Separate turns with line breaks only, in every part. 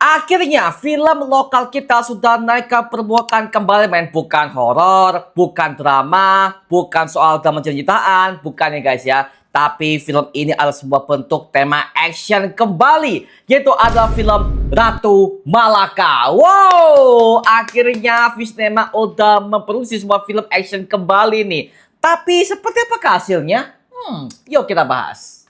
Akhirnya film lokal kita sudah naik ke permukaan kembali, men. Bukan horor, bukan drama, bukan soal drama cintaan, bukan ya guys ya. Tapi film ini adalah sebuah bentuk tema action kembali, yaitu adalah film Ratu Malaka. Wow, akhirnya Visnema udah memproduksi sebuah film action kembali nih. Tapi seperti apa hasilnya? Yuk kita bahas.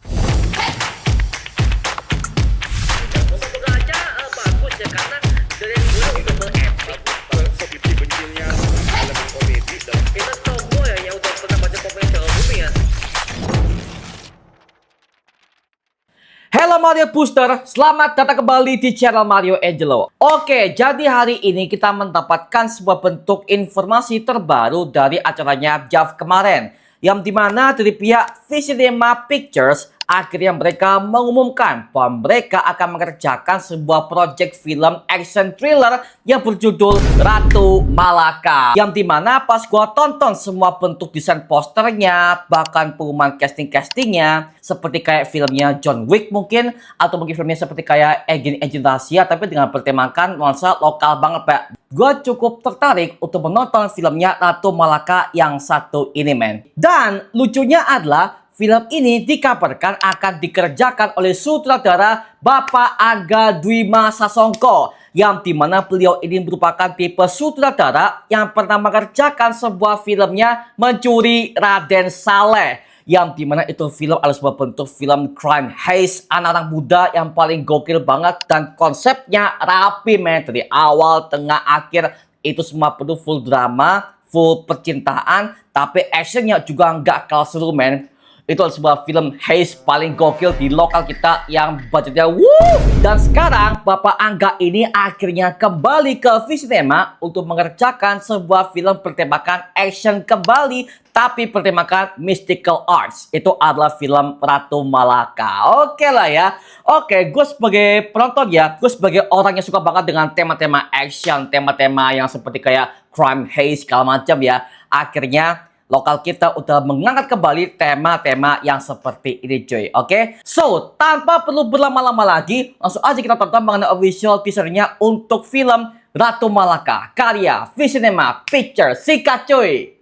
Halo Mario Booster, selamat datang kembali di channel Mario Angelo. Oke, jadi hari ini kita mendapatkan sebuah bentuk informasi terbaru dari acaranya JAV kemarin, yang dimana dari pihak Visnema Pictures akhirnya mereka mengumumkan bahwa mereka akan mengerjakan sebuah project film action thriller yang berjudul Ratu Malaka. Yang dimana pas gua tonton semua bentuk desain posternya, bahkan pengumuman casting-castingnya, seperti kayak filmnya John Wick mungkin, atau mungkin filmnya seperti kayak Agent Asia, tapi dengan bertemakan nuansa lokal banget, Pak. Gua cukup tertarik untuk menonton filmnya Ratu Malaka yang satu ini, men. Dan lucunya adalah film ini dikabarkan akan dikerjakan oleh sutradara Bapak Angga Dwi Sasongko, yang dimana beliau ini merupakan tipe sutradara yang pernah mengerjakan sebuah filmnya Mencuri Raden Saleh, yang dimana itu film adalah sebuah bentuk film crime heist anak-anak muda yang paling gokil banget, dan konsepnya rapi, men. Dari awal, tengah, akhir itu semua penuh full drama, full percintaan, tapi actionnya juga nggak kalah seru, men. Itu adalah sebuah film heist paling gokil di lokal kita yang budgetnya wuh. Dan sekarang Bapak Angga ini akhirnya kembali ke Visnema untuk mengerjakan sebuah film bertemakan action kembali, tapi bertemakan mystical arts. Itu adalah film Ratu Malaka. Oke lah ya. Oke, gue sebagai penonton ya, gue sebagai orang yang suka banget dengan tema-tema action, tema-tema yang seperti kayak crime heist segala macam ya. Akhirnya lokal kita udah mengangkat kembali tema-tema yang seperti ini, cuy. Oke? So, tanpa perlu berlama-lama lagi, langsung aja kita tonton mengenai official teasernya untuk film Ratu Malaka karya Visnema Pictures. Sikat, cuy.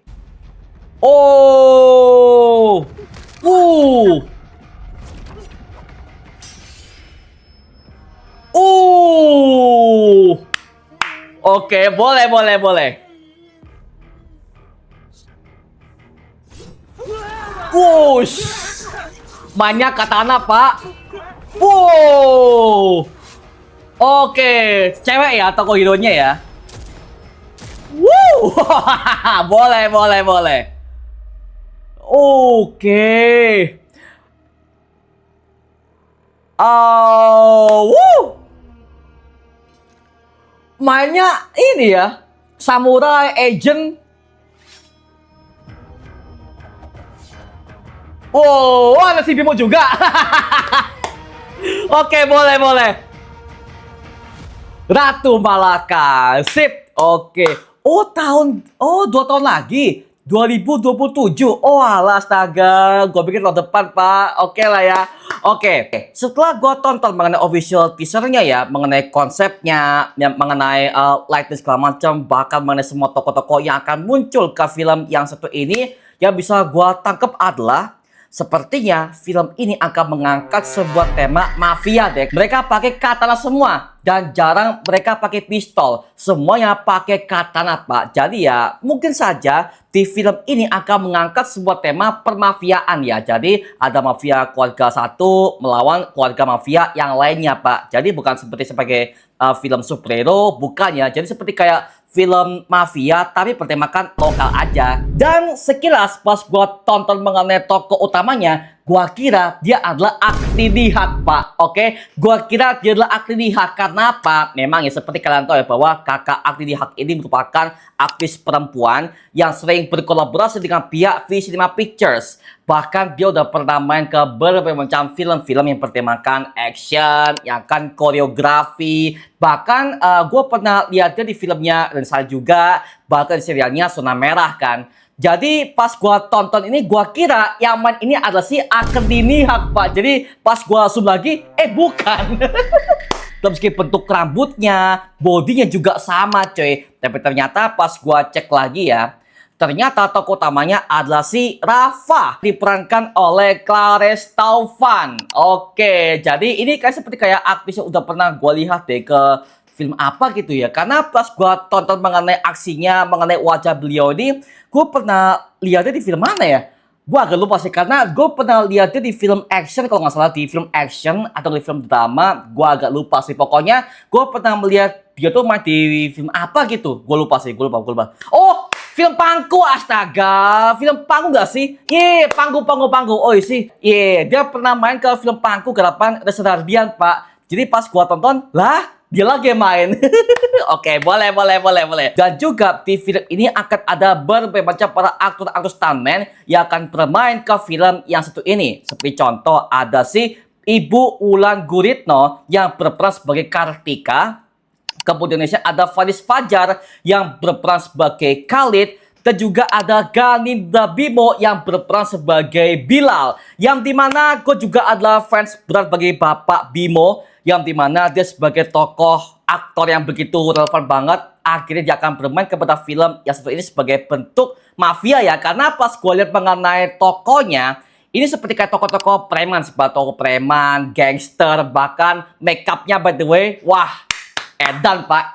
Oh. Oke, boleh. Wush, banyak katana, Pak. Wow. Oke, cewek ya toko hero-nya ya. Wuh. boleh. Oke. Mainnya ini ya, samurai agent. Wow, ada si Bimo juga. Oke, boleh. Ratu Malaka, sip. Oke. 2 tahun lagi. 2027. Oh alah, astaga. Gue pikir tahun depan, Pak. Oke lah ya. Oke. Setelah gue tonton mengenai official teasernya ya, mengenai konsepnya, mengenai lighting segala macam, bahkan mengenai semua tokoh-tokoh yang akan muncul ke film yang satu ini, yang bisa gue tangkap adalah sepertinya film ini akan mengangkat sebuah tema mafia, deh. Mereka pakai katana semua, dan jarang mereka pakai pistol. Semuanya pakai katana, Pak. Jadi ya, mungkin saja di film ini akan mengangkat sebuah tema permafiaan ya. Jadi ada mafia keluarga satu melawan keluarga mafia yang lainnya, Pak. Jadi bukan sebagai film superhero, bukan ya. Jadi seperti kayak film mafia tapi bertemakan lokal aja. Dan sekilas pas gua tonton mengenai tokoh utamanya, gua kira dia adalah Agni Nihak, Pak. Oke, gua kira dia adalah Agni Nihak. Karena apa? Memang ya seperti kalian tahu ya, bahwa kakak Agni Nihak ini merupakan aktris perempuan yang sering berkolaborasi dengan pihak Visnema Pictures. Bahkan dia udah pernah main ke berbagai macam film-film yang bertemakan action, yang kan koreografi. Bahkan gue pernah lihat dia di filmnya Rensal juga, bahkan di serialnya Zona Merah kan. Jadi pas gue tonton ini, gue kira yang main ini adalah si Agni Nihak, Pak. Jadi pas gue zoom lagi, bukan. Dalam segi bentuk rambutnya, bodinya juga sama coy. Tapi ternyata pas gua cek lagi ya, ternyata tokoh utamanya adalah si Rafa, diperankan oleh Clarice Taufan. Oke, jadi ini kayak seperti kayak aktris yang udah pernah gue lihat deh ke film apa gitu ya. Karena pas gue tonton mengenai aksinya, mengenai wajah beliau ini, gue pernah lihatnya di film mana ya? Gue agak lupa sih, karena gue pernah lihatnya di film action, kalau nggak salah di film action atau di film drama, gue agak lupa sih. Pokoknya gue pernah melihat dia tuh main di film apa gitu. Gue lupa sih, gue lupa. Oh, film Pangku, astaga. Film Pangku gak sih? Iya, Pangku. Oh iya sih. Iya, dia pernah main ke film Pangku Garapan Reza Rahardian, Pak. Jadi pas gua tonton, lah dia lagi main. Oke, boleh. Dan juga di film ini akan ada berbagai macam para aktor stuntman yang akan bermain ke film yang satu ini. Seperti contoh ada si Ibu Wulan Guritno yang berperan sebagai Kartika. Kemudian ada Faris Fajar yang berperan sebagai Khalid. Dan juga ada Ganindra Bimo yang berperan sebagai Bilal. Yang dimana gue juga adalah fans berat bagi Bapak Bimo. Yang dimana dia sebagai tokoh aktor yang begitu relevan banget. Akhirnya dia akan bermain kepada film yang satu ini sebagai bentuk mafia ya. Karena pas gue lihat mengenai tokohnya, ini seperti kayak tokoh-tokoh preman. Seperti tokoh preman, gangster, bahkan make upnya by the way. Wah, edan pak,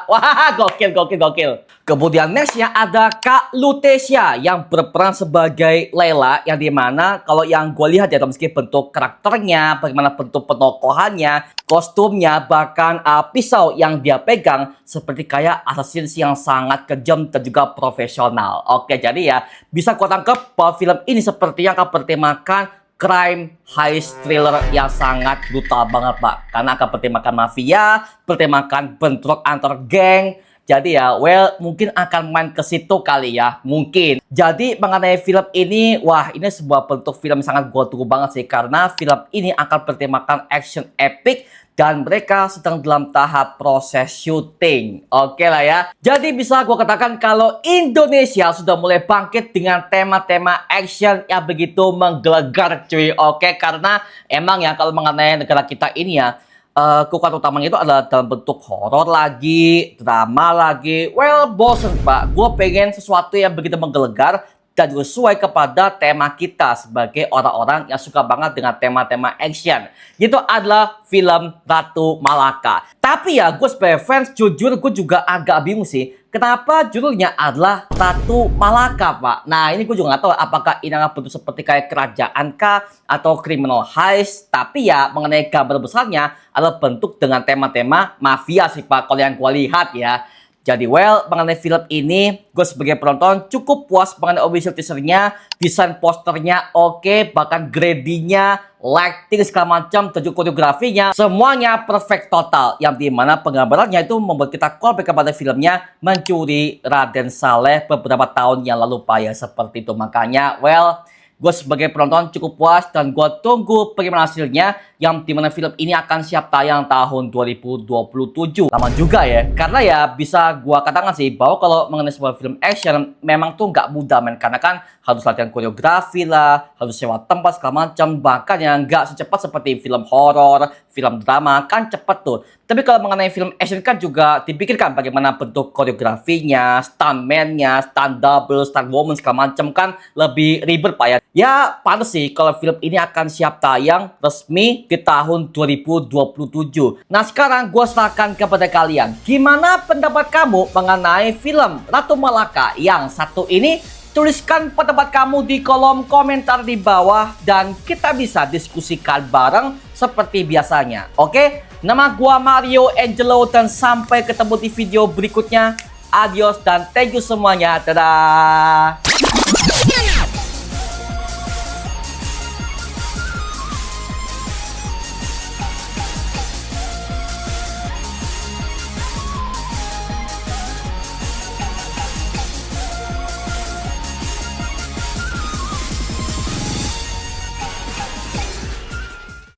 wah gokil. Kemudian nextnya ada Kak Lutesia yang berperan sebagai Lela, yang dimana kalau yang gue lihat ya dalam segi bentuk karakternya, bagaimana bentuk penokohannya, kostumnya, bahkan pisau yang dia pegang seperti kayak assassin yang sangat kejam dan juga profesional. Oke, jadi ya bisa gue tangkap bahwa film ini seperti yang akan bertemakan crime heist thriller yang sangat brutal banget pak, karena akan bertemakan mafia, bertemakan bentrok antar geng. Jadi ya, well mungkin akan main ke situ kali ya, mungkin. Jadi mengenai film ini, wah ini sebuah bentuk film yang sangat gue tunggu banget sih, karena film ini akan bertemakan action epic dan mereka sedang dalam tahap proses syuting. Oke lah ya. Jadi bisa gue katakan kalau Indonesia sudah mulai bangkit dengan tema-tema action yang begitu menggelegar cuy. Oke, karena emang ya kalau mengenai negara kita ini ya, kekuatan utamanya itu adalah dalam bentuk horor lagi, drama lagi. Well, bosen pak. Gue pengen sesuatu yang begitu menggelegar dan sesuai kepada tema kita sebagai orang-orang yang suka banget dengan tema-tema action. Itu adalah film Ratu Malaka. Tapi ya, gue sebagai fans, jujur gue juga agak bingung sih. Kenapa judulnya adalah Ratu Malaka, Pak? Nah, ini gue juga nggak tahu apakah ini akan bentuk seperti kayak kerajaan kah atau criminal heist. Tapi ya, mengenai gambar besarnya adalah bentuk dengan tema-tema mafia sih, Pak. Kalau yang gue lihat ya. Jadi well, mengenai film ini, gue sebagai penonton cukup puas mengenai official teasernya, desain posternya oke, bahkan gradingnya, lighting segala macam, dan juga koreografinya, semuanya perfect total. Yang dimana penggambarannya itu membuat kita callback kepada filmnya Mencuri Raden Saleh beberapa tahun yang lalu pak ya, seperti itu. Makanya well, gue sebagai penonton cukup puas dan gue tunggu bagaimana hasilnya, yang dimana film ini akan siap tayang tahun 2027. Lama juga ya, karena ya bisa gue katakan sih bahwa kalau mengenai sebuah film action memang tuh nggak mudah men, karena kan harus latihan koreografi lah, harus sewa tempat segala macam, bahkan yang nggak secepat seperti film horor, film drama kan cepet tuh. Tapi kalau mengenai film action kan juga dipikirkan bagaimana bentuk koreografinya, stuntman-nya, stunt double, stunt woman segala macam kan lebih ribet pak ya. Ya pantas sih kalau film ini akan siap tayang resmi di tahun 2027. Nah sekarang gue serahkan kepada kalian. Gimana pendapat kamu mengenai film Ratu Malaka yang satu ini? Tuliskan pendapat kamu di kolom komentar di bawah dan kita bisa diskusikan bareng seperti biasanya. Oke? Nama gua Mario Angelo dan sampai ketemu di video berikutnya. Adios dan thank you semuanya. Dadah.